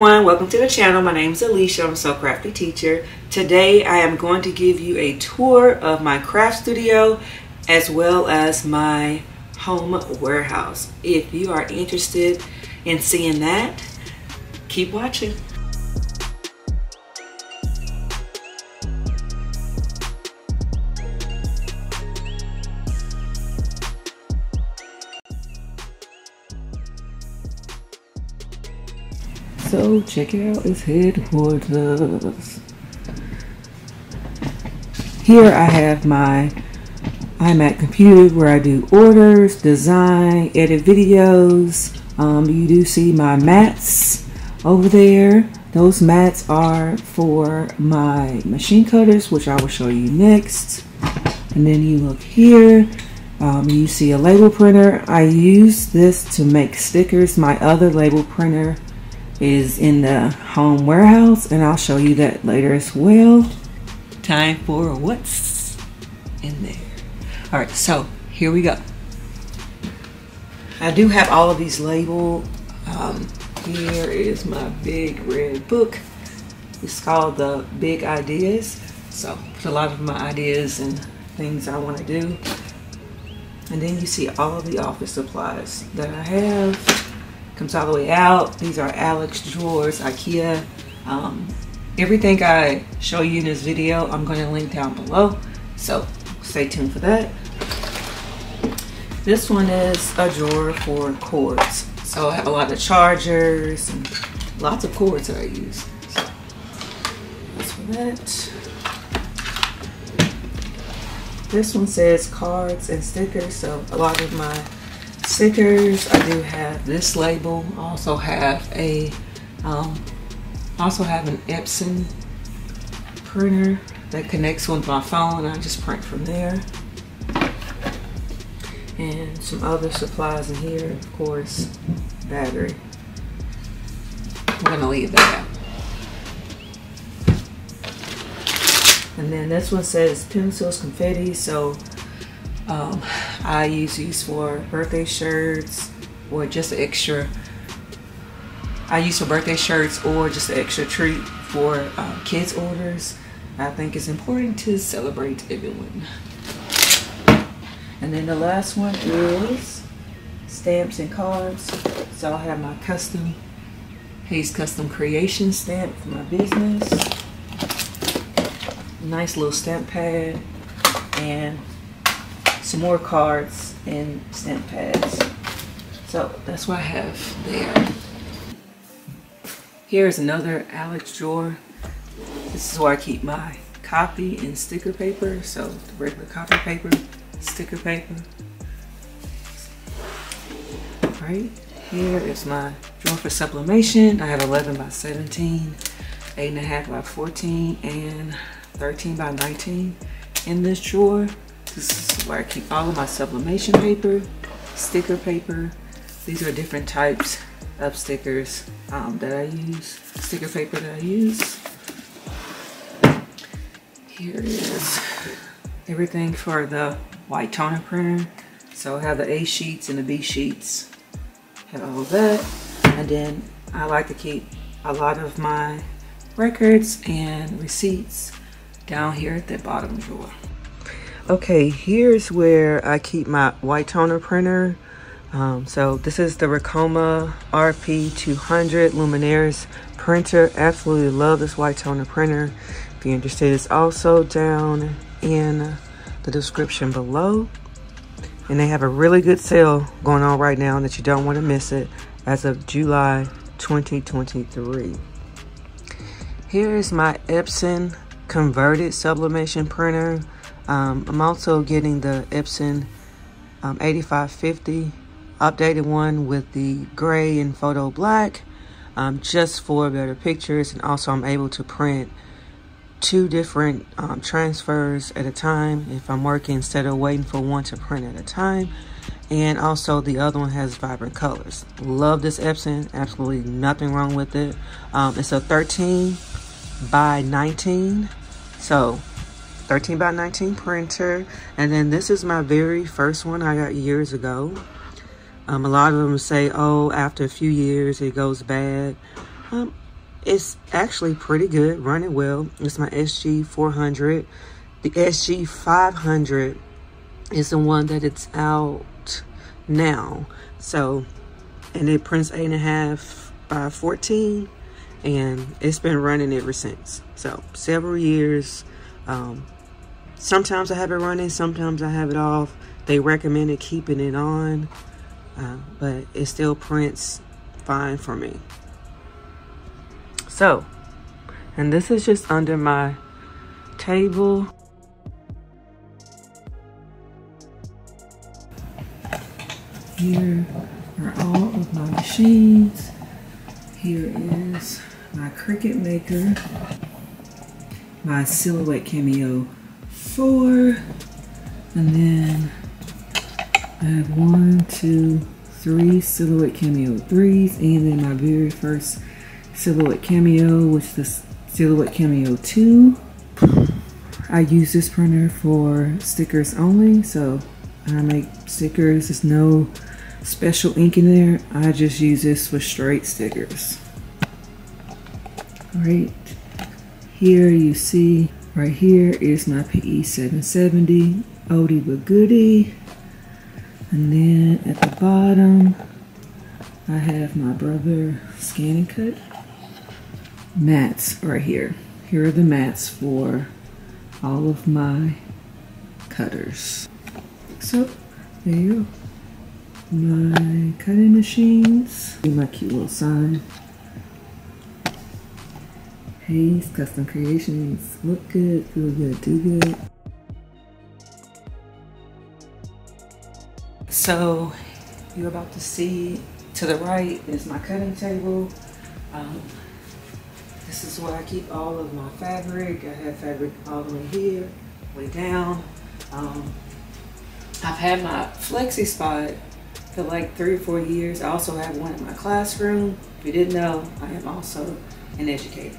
Welcome to the channel. My name is Alisha. I'm a Sew Crafty Teacher. Today I am going to give you a tour of my craft studio as well as my home warehouse. If you are interested in seeing that, keep watching. So check it out its headquarters. Here I have my iMac computer where I do orders, design, edit videos. You do see my mats over there. Those mats are for my machine cutters, which I will show you next. And then you look here, you see a label printer. I use this to make stickers. My other label printer is in the home warehouse, and I'll show you that later as well. Time for what's in there. All right, so here we go. I do have all of these labeled. Here is my big red book. It's called the Big Ideas. So put a lot of my ideas and things I want to do. And then you see all of the office supplies that I have. Comes all the way out. These are Alex drawers, IKEA. Everything I show you in this video, I'm going to link down below. So stay tuned for that. This one is a drawer for cords. So I have a lot of chargers and lots of cords that I use. So that's for that. This one says cards and stickers. So a lot of my stickers, I do have this label. I also have an Epson printer that connects with my phone. I just print from there. And some other supplies in here, of course, battery. I'm gonna leave that out. And then this one says pencils, confetti. So I use these for birthday shirts or just an extra. I use for birthday shirts or just an extra treat for kids' orders. I think it's important to celebrate everyone. And then the last one is stamps and cards. So I have my custom Hayes Custom Creation stamp for my business. Nice little stamp pad and some more cards and stamp pads. So that's what I have there. Here's another Alex drawer. This is where I keep my copy and sticker paper. So the regular copy paper, sticker paper. Right here is my drawer for sublimation. I have 11 by 17, 8.5 by 14, and 13 by 19 in this drawer. This is where I keep all of my sublimation paper, sticker paper. These are different types of stickers that I use, sticker paper that I use. Here is everything for the white toner printer. So I have the A sheets and the B sheets. Have all of that. And then I like to keep a lot of my records and receipts down here at the bottom drawer. Okay, here's where I keep my white toner printer. So this is the Ricoma RP200 Luminaires printer. Absolutely love this white toner printer. If you're interested, it's also down in the description below. And they have a really good sale going on right now that you don't want to miss it as of July 2023. Here is my Epson converted sublimation printer. I'm also getting the Epson 8550 updated one with the gray and photo black, just for better pictures. And also I'm able to print 2 different transfers at a time if I'm working, instead of waiting for one to print at a time. And also the other one has vibrant colors. Love this Epson, absolutely nothing wrong with it. It's a 13 by 19, so 13 by 19 printer. And then this is my very first one I got years ago. A lot of them say, oh, after a few years it goes bad. It's actually pretty good, running well. It's my SG 400. The SG 500 is the one that it's out now. So, and it prints 8.5 by 14, and it's been running ever since. So several years. Sometimes I have it running, sometimes I have it off. They recommended keeping it on, but it still prints fine for me. So, and this is just under my table. Here are all of my machines. Here is my Cricut maker, my Silhouette Cameo 4, and then I have 1, 2, 3 Silhouette Cameo 3s, and then my very first Silhouette Cameo, which is the Silhouette Cameo 2. I use this printer for stickers only, so I make stickers. There's no special ink in there. I just use this for straight stickers. Right here you see, right here is my PE 770 oldie but goodie. And then at the bottom, I have my brother Scan and Cut mats right here. Here are the mats for all of my cutters. So there you go. My cutting machines. My cute little sign. Hayes Custom Creations. Look good, feel good, do good. So you're about to see to the right is my cutting table. This is where I keep all of my fabric. I have fabric all the way here, way down. I've had my flexi spot for like 3 or 4 years. I also have one in my classroom. If you didn't know, I am also an educator.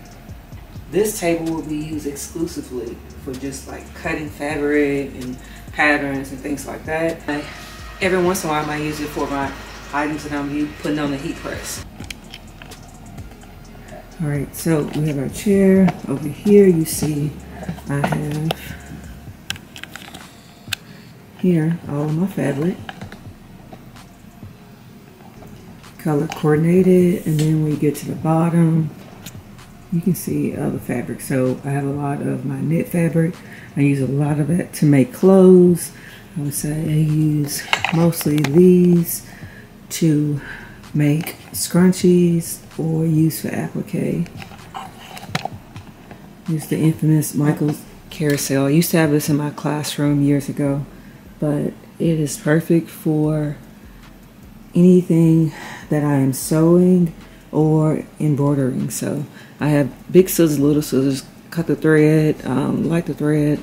This table will be used exclusively for just like cutting fabric and patterns and things like that. Every once in a while I might use it for my items that I'm putting on the heat press. All right, so we have our chair. Over here you see I have here all of my fabric, color coordinated, and then when you get to the bottom, you can see the fabric. So I have a lot of my knit fabric. I use a lot of it to make clothes. I would say I use mostly these to make scrunchies or use for applique. Use the infamous Michael's carousel. I used to have this in my classroom years ago, but it is perfect for anything that I am sewing or embroidering. So I have big scissors, little scissors, cut the thread, light the thread.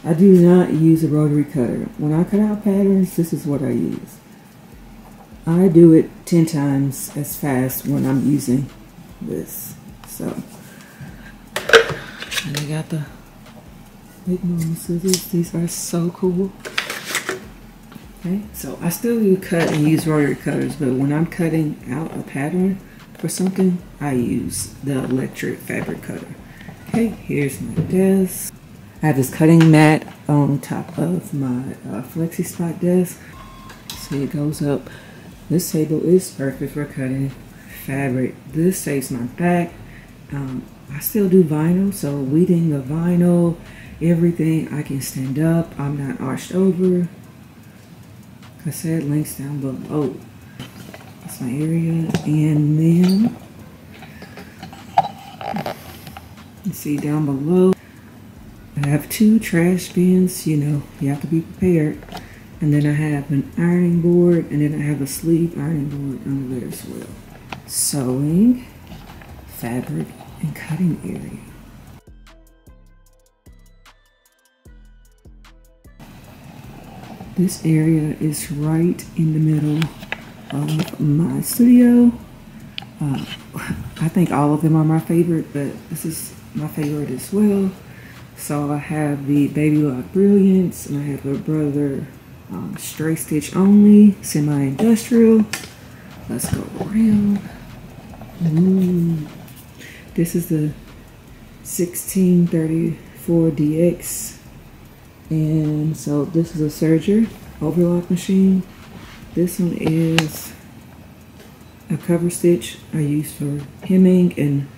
I do not use a rotary cutter. When I cut out patterns, this is what I use. I do it 10 times as fast when I'm using this. So, and I got the big mama scissors. These are so cool. Okay, so I still do cut and use rotary cutters, but when I'm cutting out a pattern for something, I use the electric fabric cutter. Okay, here's my desk. I have this cutting mat on top of my flexi spot desk. See, it goes up. This table is perfect for cutting fabric. This saves my back. I still do vinyl, so weeding the vinyl, everything, I can stand up. I'm not arched over. Like I said, links down below. That's my area. And then, you see down below, I have 2 trash bins. You know, you have to be prepared. And then I have an ironing board, and then I have a sleeve ironing board under there as well. Sewing, fabric, and cutting area. This area is right in the middle of my studio. I think all of them are my favorite, but this is my favorite as well. So I have the Baby Lock Brilliance, and I have a Brother Straight Stitch Only, semi-industrial. Let's go around. This is the 1634DX. And so this is a serger overlock machine. This one is a cover stitch I use for hemming, and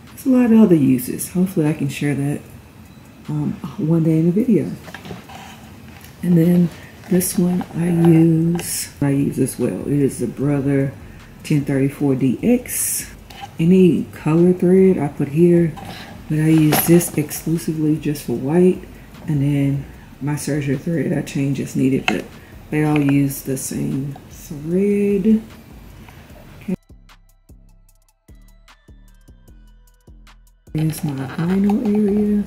there's a lot of other uses. Hopefully I can share that one day in a video. And then this one I use as well. It is the Brother 1034DX. Any color thread I put here, but I use this exclusively just for white, and then my serger thread I change as needed, but they all use the same thread. Okay. Here's my vinyl area.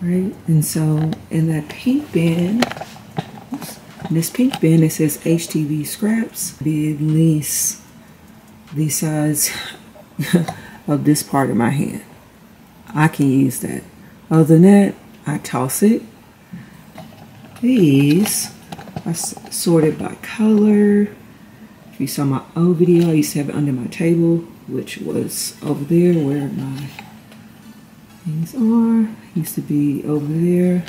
Right, and so in that pink bin, this pink bin, it says HTV scraps, be at least the size of this part of my hand. I can use that. Other than that, I toss it. These are sorted by color. If you saw my old video, I used to have it under my table, which was over there where my things are. Used to be over there.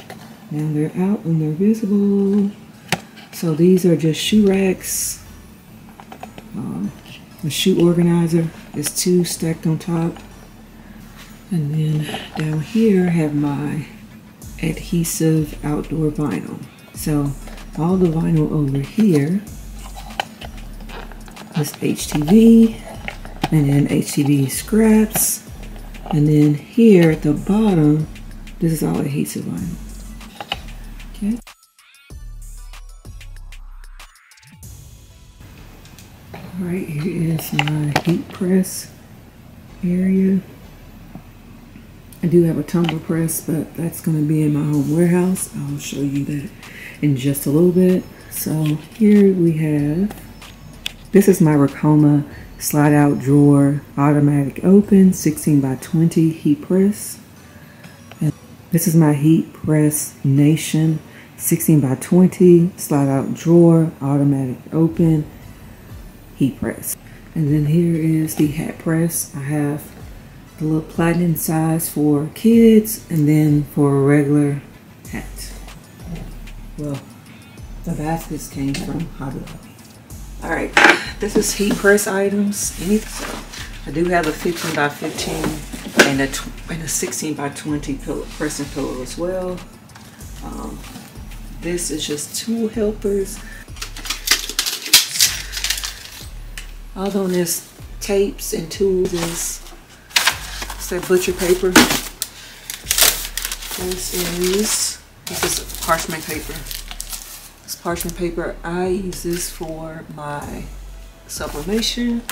Now they're out and they're visible. So these are just shoe racks. The shoe organizer is 2 stacked on top. And then down here I have my adhesive outdoor vinyl. So all the vinyl over here is HTV, and then HTV scraps. And then here at the bottom, this is all adhesive vinyl. Okay. All right, here is my heat press area. I do have a tumbler press, but that's going to be in my home warehouse. I'll show you that in just a little bit. So here we have, this is my Ricoma slide out drawer automatic open 16 by 20 heat press. And this is my heat press Nation 16 by 20 slide out drawer automatic open heat press. And then here is the hat press. I have the little platinum size for kids, and then for a regular hat. Well, the baskets came from Hobby Lobby. All right, this is heat press items. So I do have a 15 by 15 and a 16 by 20 pressing pillow as well. This is just tool helpers. Although there's tapes and tools, is that butcher paper. This is parchment paper. This parchment paper, I use this for my sublimation.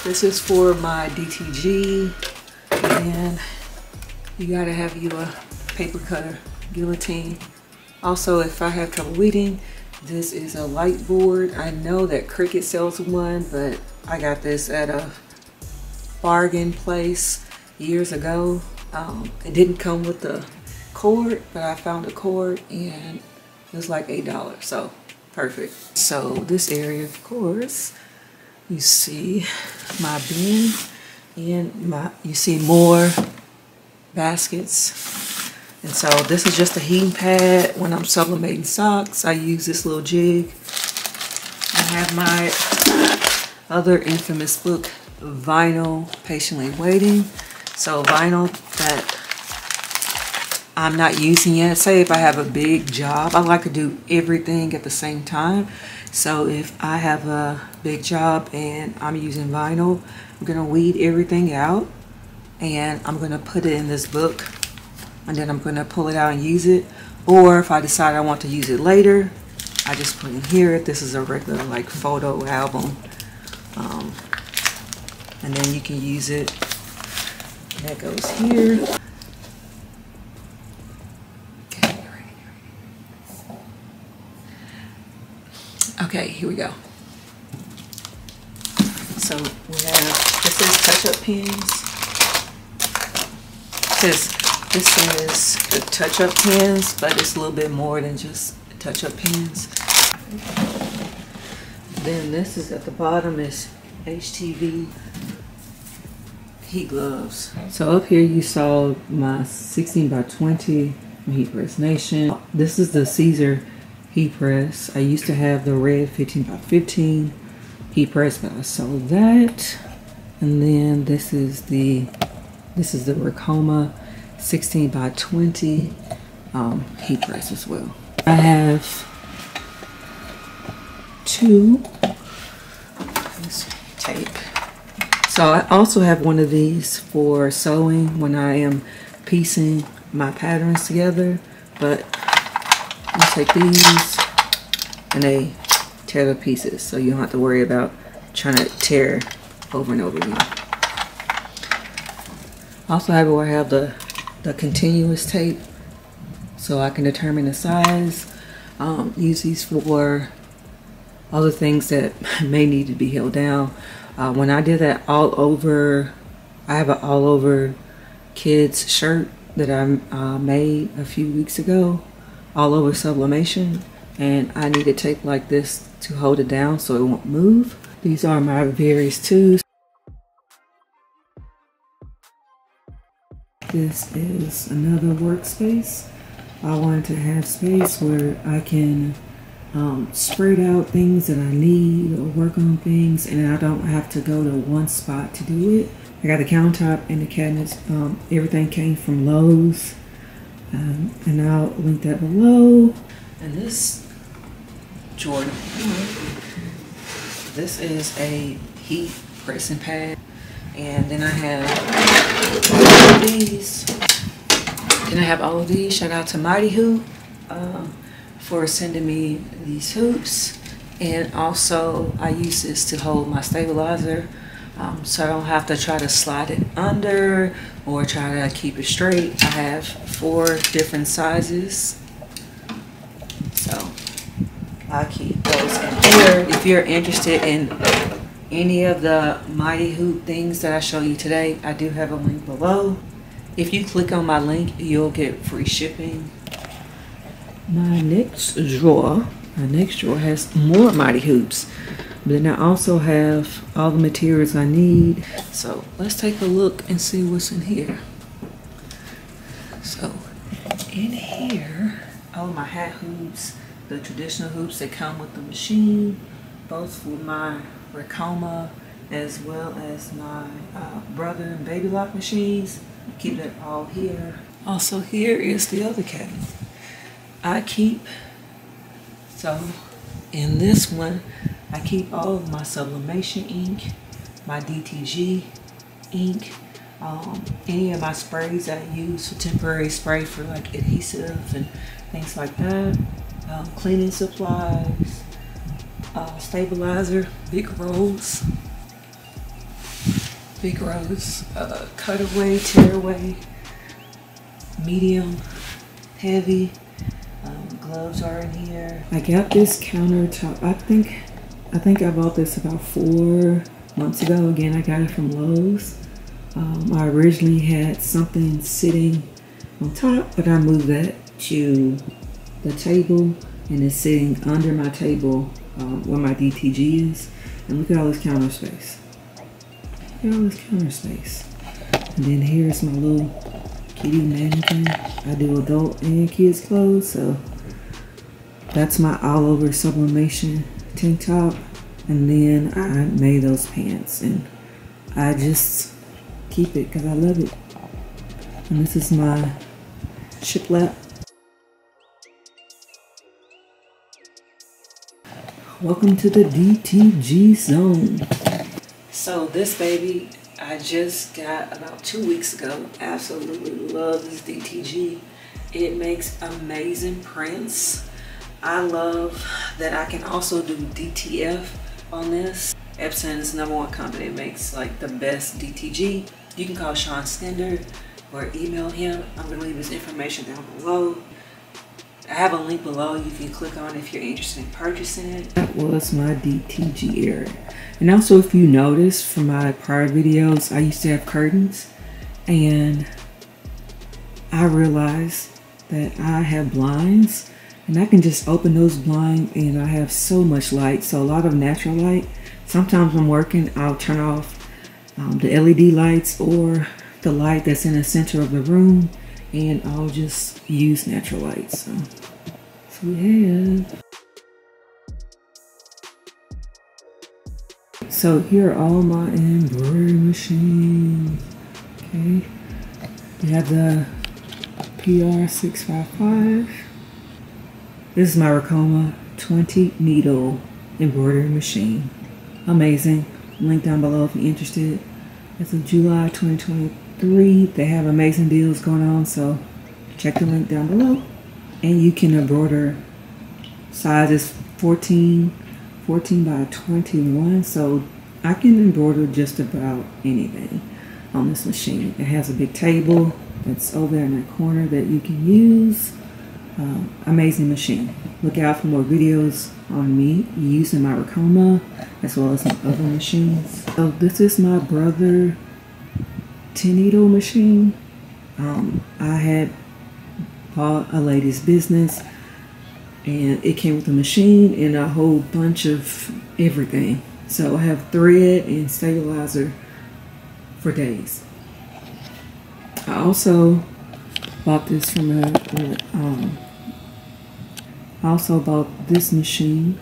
This is for my DTG, and you gotta have you a paper cutter, guillotine. Also, if I have trouble weeding, this is a light board. I know that Cricut sells one, but I got this at a bargain place years ago. It didn't come with the cord, but I found a cord and it was like $8, so perfect. So this area, of course, you see my bin, and you see more baskets. And so this is just a heating pad. When I'm sublimating socks, I use this little jig. I have my other infamous book, Vinyl Patiently Waiting. So vinyl that I'm not using yet. Say if I have a big job, I like to do everything at the same time. So if I have a big job and I'm using vinyl, I'm gonna weed everything out and I'm gonna put it in this book, and then I'm gonna pull it out and use it. Or if I decide I want to use it later, I just put in here. This is a regular like photo album. And then you can use it. That goes here. Okay, here we go. So we have, this is touch-up pens. This is the touch-up pens, but it's a little bit more than just touch-up pens. Then this is at the bottom is HTV heat gloves. So up here you saw my 16 by 20 from Heat Press Nation. This is the Caesar heat press. I used to have the red 15 by 15 heat press, but I sold that. And then this is the Ricoma 16 by 20 heat press as well. I have two tape. So I also have one of these for sewing when I am piecing my patterns together, but you take these and they tear to pieces, so you don't have to worry about trying to tear over and over again. Also have where I have the continuous tape, so I can determine the size. Use these for other things that may need to be held down. When I did that all over, I have an all over kids shirt that I made a few weeks ago, all over sublimation, and I needed tape like this to hold it down so it won't move. These are my various tools. This is another workspace. I wanted to have space where I can spread out things that I need or work on things, and I don't have to go to one spot to do it. I got the countertop and the cabinets. Everything came from Lowe's, and I'll link that below. And this Jordan, this is a heat pressing pad, and then I have all of these. Then I have all of these. Shout out to Mighty Hoop for sending me these hoops, and also I use this to hold my stabilizer, so I don't have to try to slide it under or try to keep it straight. I have 4 different sizes, so I keep those in here. If you're interested in any of the Mighty Hoop things that I show you today, I do have a link below. If you click on my link, you'll get free shipping. My next drawer has more Mighty Hoops, but then I also have all the materials I need. So let's take a look and see what's in here. So in here, all my hat hoops, the traditional hoops that come with the machine, both for my Ricoma as well as my brother and baby lock machines. Keep that all here. Also here is the other cabinet I keep. So in this one, I keep all of my sublimation ink, my DTG ink, any of my sprays I use for temporary spray for like adhesive and things like that, cleaning supplies, stabilizer, big rolls, cutaway, tearaway, medium, heavy. Gloves are in here. I got this countertop. I think I bought this about 4 months ago. Again, I got it from Lowe's. I originally had something sitting on top, but I moved that to the table, and it's sitting under my table where my DTG is. And look at all this counter space. Look at all this counter space. And then here's my little kitty mannequin. I do adult and kids clothes, so that's my all over sublimation tank top. And then I made those pants, and I just keep it because I love it. And this is my shiplap. Welcome to the DTG zone. So this baby I just got about 2 weeks ago. Absolutely love this DTG. It makes amazing prints. I love that I can also do DTF on this. Epson's #1 company makes like the best DTG. You can call Shawn Stender or email him. I'm gonna leave his information down below. I have a link below you can click on if you're interested in purchasing it. That was my DTG area. And also, if you notice from my prior videos, I used to have curtains, and I realized that I have blinds And I can just open those blinds and I have so much light. So a lot of natural light. Sometimes when I'm working, I'll turn off the LED lights or the light that's in the center of the room, and I'll just use natural light. So we have. So here are all my embroidery machines. Okay. We have the PR655. This is my Ricoma 20 needle embroidery machine. Amazing. Link down below if you're interested. It's of July 2023. They have amazing deals going on, so check the link down below. And you can embroider sizes 14 by 21, so I can embroider just about anything on this machine. It has a big table that's over there in that corner that you can use. Amazing machine. Look out for more videos on me using my Ricoma as well as some other machines. So this is my brother 10 needle machine. I had bought a lady's business and it came with a machine and a whole bunch of everything. So I have thread and stabilizer for days. I also bought this from I also bought this machine.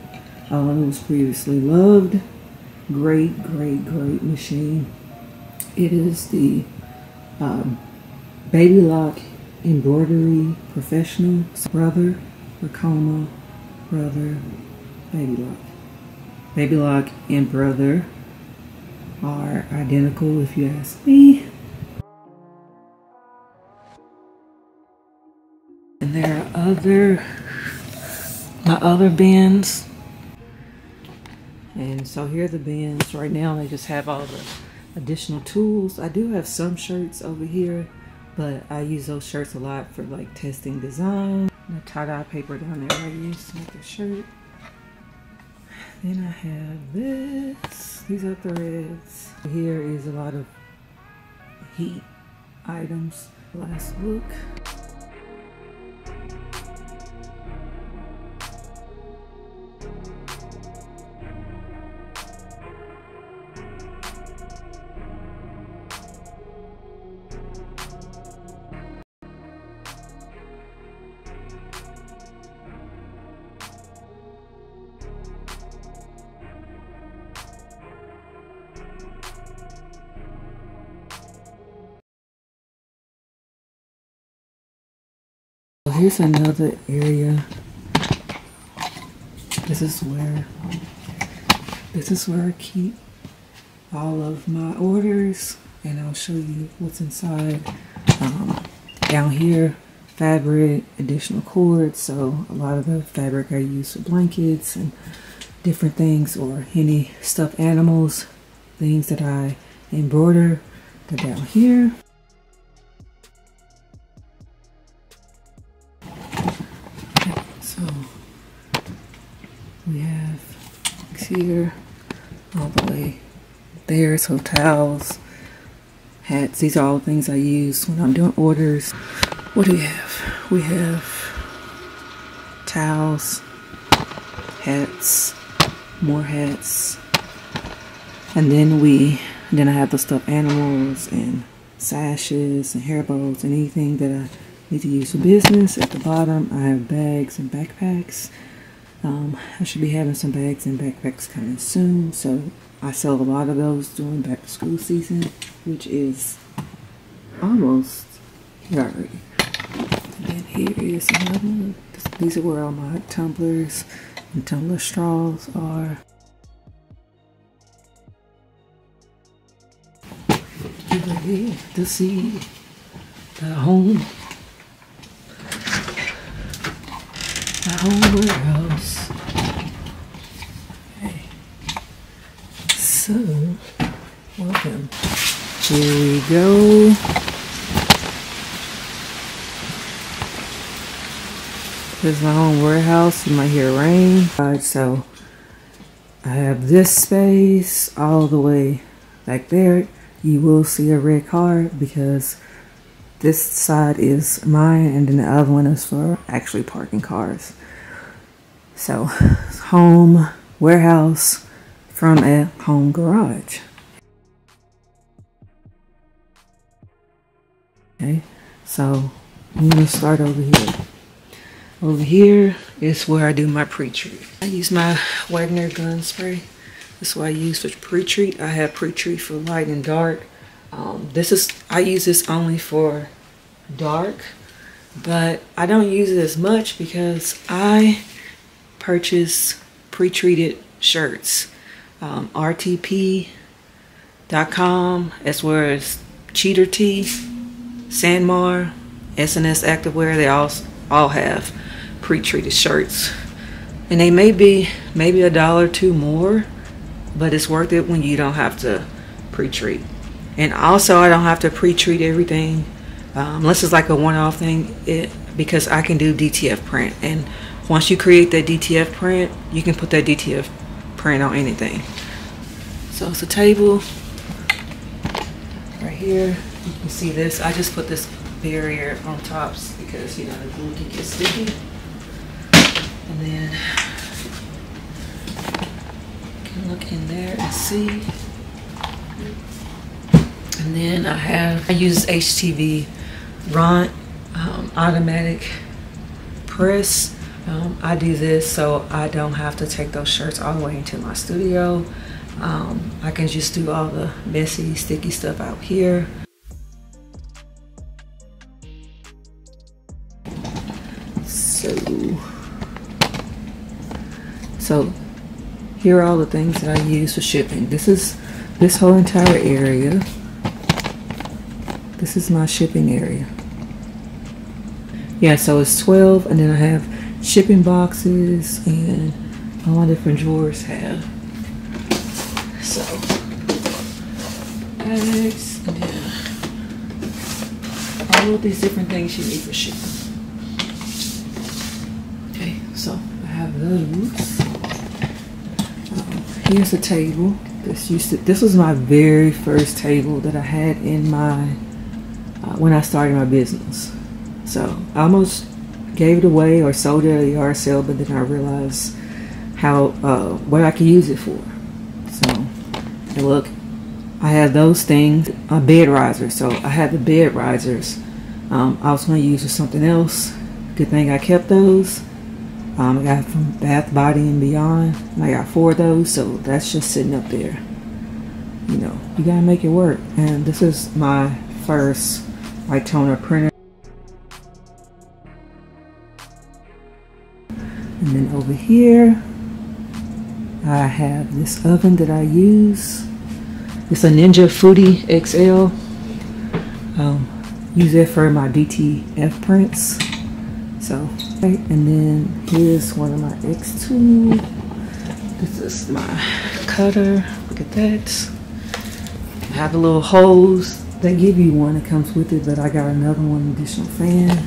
It was previously loved. Great machine. It is the Baby Lock Embroidery Professional. Brother, Ricoma, brother, Baby Lock. Baby Lock and brother are identical if you ask me. And there are my other bins. And so here are the bins. Right now they just have all the additional tools. I do have some shirts over here, but I use those shirts a lot for like testing design. The tie-dye paper down there I use to make a shirt. Then I have this. These are threads. Here is a lot of heat items. Last look. Here's another area. This is where I keep all of my orders, and I'll show you what's inside. Down here, fabric, additional cords. So a lot of the fabric I use for blankets and different things, or any stuffed animals, things that I embroider. They're down here. So we have here all the way there. So towels, hats, these are all things I use when I'm doing orders. What do we have? We have towels, hats, more hats, and then I have the stuffed animals and sashes and hair bows and anything that I need to use for business. At the bottom I have bags and backpacks. I should be having some bags and backpacks coming soon, so I sell a lot of those during back to school season, which is almost here already. And then here is another one. These are where all my tumblers and tumbler straws are. Over here to see the home warehouse. Okay. So, welcome. Here we go. This is my home warehouse. You might hear rain. So, I have this space all the way back there. You will see a red car because this side is mine, and then the other one is for actually parking cars. So home warehouse from a home garage. Okay, so I'm gonna start over here. Over here is where I do my pre-treat. I use my Wagner gun spray. This is what I use for pre-treat. I have pre-treat for light and dark. I use this only for dark, but I don't use it as much because I purchase pre-treated shirts. RTP.com, as well as Cheater Tee, Sanmar, SNS Activewear. They all have pre-treated shirts, and they may be maybe $1 or $2 more, but it's worth it when you don't have to pre-treat. And also, I don't have to pre-treat everything unless it's like a one-off thing, because I can do DTF print, and once you create that DTF print, you can put that DTF print on anything. So it's a table right here. You can see this. I just put this barrier on tops because, you know, the glue can get sticky. And then you can look in there and see. And then I use HTV Ront automatic press. I do this so I don't have to take those shirts all the way into my studio. I can just do all the messy, sticky stuff out here. So here are all the things that I use for shipping. This whole entire area. This is my shipping area. Yeah, so it's 12, and then I have shipping boxes, and all my different drawers have. So bags, and then all of these different things you need for shipping. Okay, so I have those. Here's a table. This was my very first table that I had in my when I started my business. So I almost gave it away or sold it at a yard sale, but then I realized how what I could use it for. So, and look, I have those things, a bed riser. So I had the bed risers. I was going to use for something else. Good thing I kept those. I got from Bath, Body and Beyond. And I got 4 of those, so that's just sitting up there. You know, you gotta make it work. And this is my first white toner printer. And then over here, I have this oven that I use. It's a Ninja Foodie XL. Use it for my DTF prints. So, and then here's one of my X2. This is my cutter. Look at that. I have the little hose. They give you one that comes with it, but I got another one, additional fan.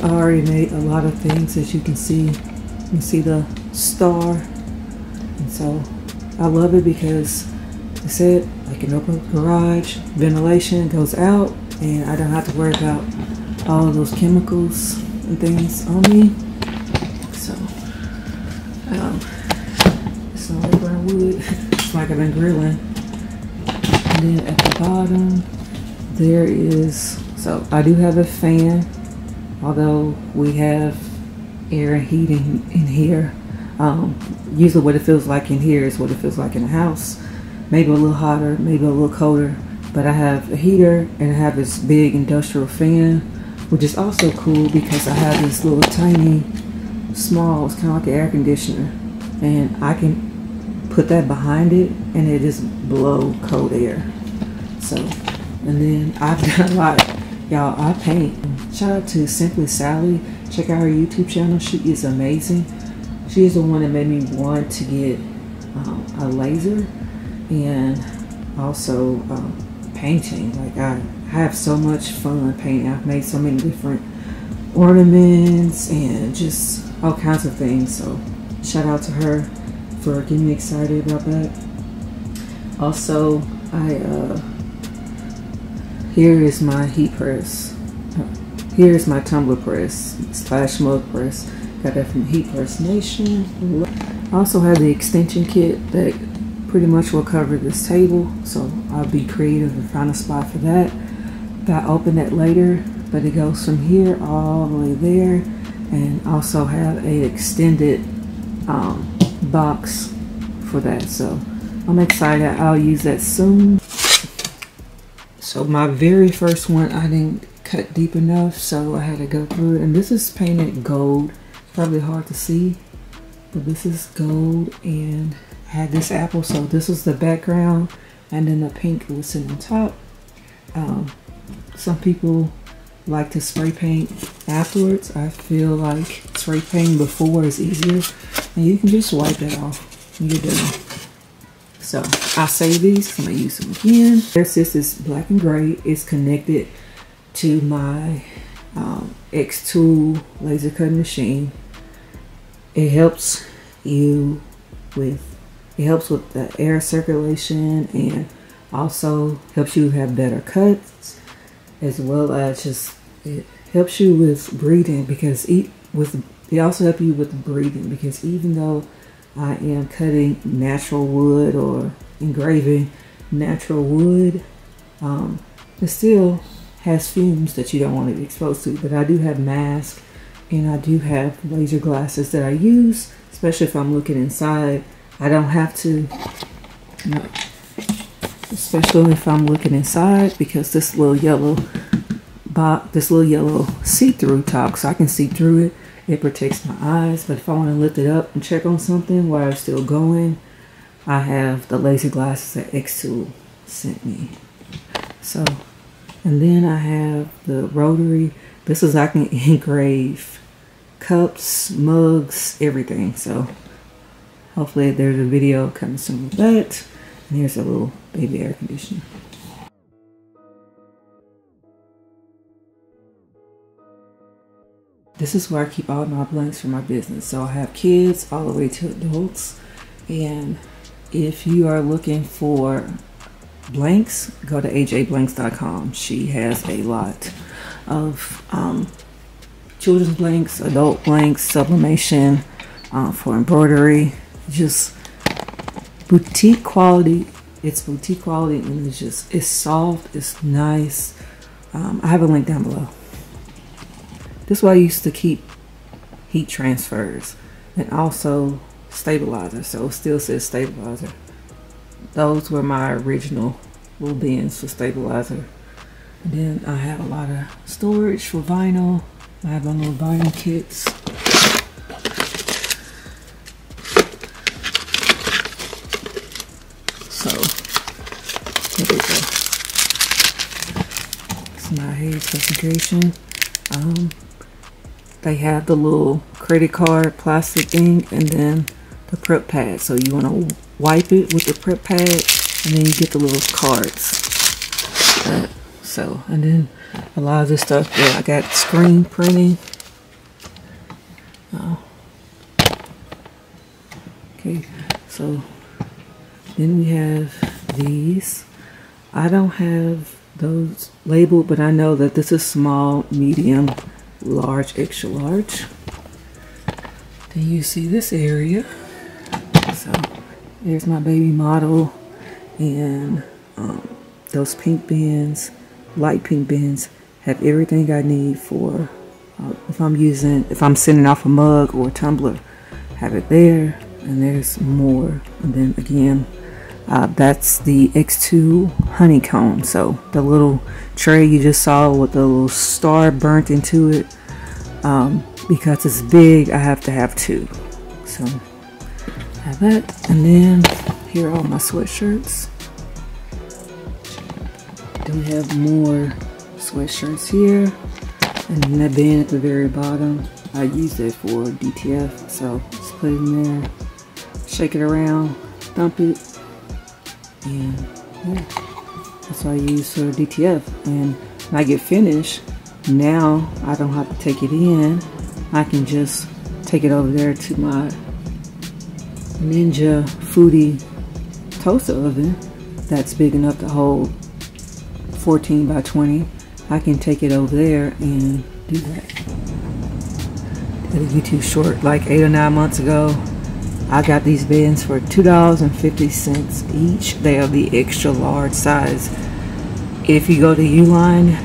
I already made a lot of things, as you can see. You can see the star. And so I love it because I said I can open the garage, ventilation goes out, and I don't have to worry about all of those chemicals and things on me. So it's not like brown wood. It's like I've been grilling. And then at the bottom there is, so I do have a fan, although we have air and heating in here. Usually what it feels like in here is what it feels like in the house. Maybe a little hotter, maybe a little colder, but I have a heater and I have this big industrial fan, which is also cool because I have this little tiny, small, it's kind of like an air conditioner, and I can put that behind it and it just blow cold air. So, and then I've done a lot, y'all. I paint. Shout out to Simply Sally. Check out her YouTube channel. She is amazing. She is the one that made me want to get a laser, and also painting. Like I have so much fun painting. I've made so many different ornaments and just all kinds of things. So shout out to her for getting me excited about that. Also, here is my heat press. Here is my tumbler press / mug press. Got that from Heat Nation. I also have the extension kit that pretty much will cover this table, so I'll be creative and find a spot for that. I open that later, but it goes from here all the way there, and also have a extended box for that. So I'm excited. I'll use that soon. So my very first one, I didn't cut deep enough, so I had to go through it. And this is painted gold. Probably hard to see, but this is gold, and I had this apple, so this is the background, and then the pink was sitting on top. Some people like to spray paint afterwards. I feel like spray painting before is easier, and you can just wipe that off when you're done. So I'll save these. I'm gonna use them again. There's this black and gray. It's connected to my X2 laser cutting machine. It helps you with the air circulation, and also helps you have better cuts, as well as just it helps you with breathing, because it also helps you with breathing, because even though I am cutting natural wood or engraving natural wood, it still has fumes that you don't want to be exposed to. But I do have masks, and I do have laser glasses that I use, especially if I'm looking inside. I don't have to, especially if I'm looking inside, because this little yellow see-through top, so I can see through it. It protects my eyes. But if I want to lift it up and check on something while it's still going, I have the laser glasses that X2 sent me. So, and then I have the rotary. This is, I can engrave cups, mugs, everything. So hopefully there's a video coming soon with that. And here's a little baby air conditioner. This is where I keep all my blanks for my business. So I have kids all the way to adults. And if you are looking for blanks, go to ajblanks.com. She has a lot of children's blanks, adult blanks, sublimation, for embroidery. Just boutique quality. It's boutique quality, and it's soft, it's nice. I have a link down below. This is why I used to keep heat transfers and also stabilizer. So it still says stabilizer. Those were my original little bins for stabilizer. And then I have a lot of storage for vinyl. I have my little vinyl kits. So here we go. It's my hair presentation. They have the little credit card plastic thing, and then the prep pad. So you want to wipe it with the prep pad, and then you get the little cards. And then a lot of this stuff, yeah, I got screen printing. Okay, so then we have these. I don't have those labeled, but I know that this is small, medium, large, extra large. Then you see this area. So there's my baby model, and those pink bins, light pink bins, have everything I need for if I'm sending off a mug or a tumbler, have it there. And there's more. And then again, that's the X2 honeycomb. So the little tray you just saw with the little star burnt into it, because it's big, I have to have two. So I have that. And then here are all my sweatshirts. Then we have more sweatshirts here, and then that bin at the very bottom, I use that for DTF. So just put it in there, shake it around, dump it, and yeah, that's what I use for DTF. And when I get finished, now I don't have to take it in. I can just take it over there to my Ninja Foodie toaster oven that's big enough to hold 14 by 20. I can take it over there and do that. at a YouTube short like 8 or 9 months ago. I got these bins for $2.50 each. They are the extra large size. If you go to Uline,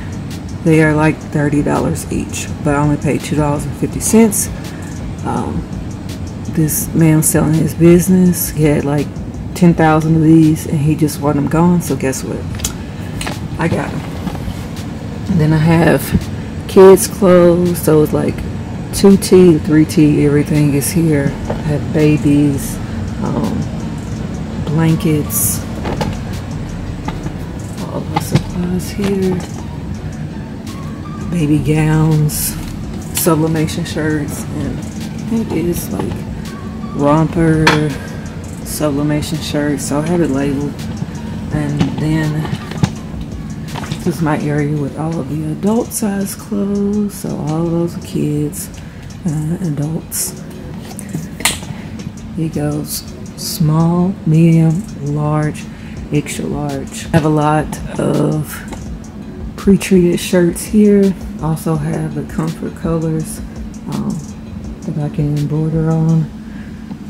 they are like $30 each, but I only paid $2.50. This man was selling his business. He had like 10,000 of these and he just wanted them gone, so guess what? I got them. And then I have kids clothes, so it's like 2T to 3T, everything is here. I have babies, blankets, all the supplies here, baby gowns, sublimation shirts, and I think it's like romper sublimation shirts, so I have it labeled. And then this is my area with all of the adult size clothes, so all of those are kids, adults. Here goes small, medium, large, extra large. I have a lot of pre-treated shirts here. Also have the comfort colors that I can embroider on.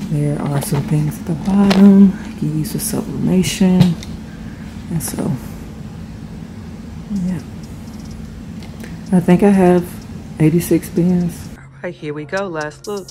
There are some things at the bottom. You can use the sublimation. And so, yeah. I think I have 86 bins. All right, here we go. Last look.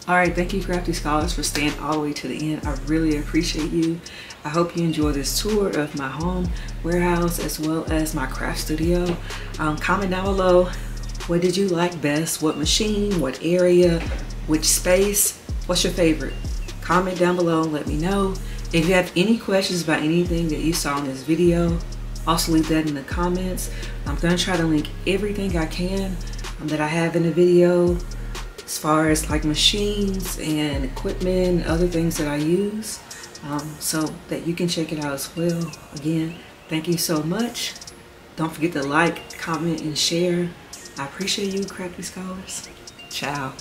Alright, thank you Crafty Scholars for staying all the way to the end. I really appreciate you. I hope you enjoy this tour of my home, warehouse, as well as my craft studio. Comment down below, what did you like best? What machine, what area, which space, what's your favorite? Comment down below and let me know. If you have any questions about anything that you saw in this video, also leave that in the comments. I'm going to try to link everything I can that I have in the video, as far as like machines and equipment and other things that I use, so that you can check it out as well. Again, thank you so much. Don't forget to like, comment, and share. I appreciate you, Crafty Scholars. Ciao.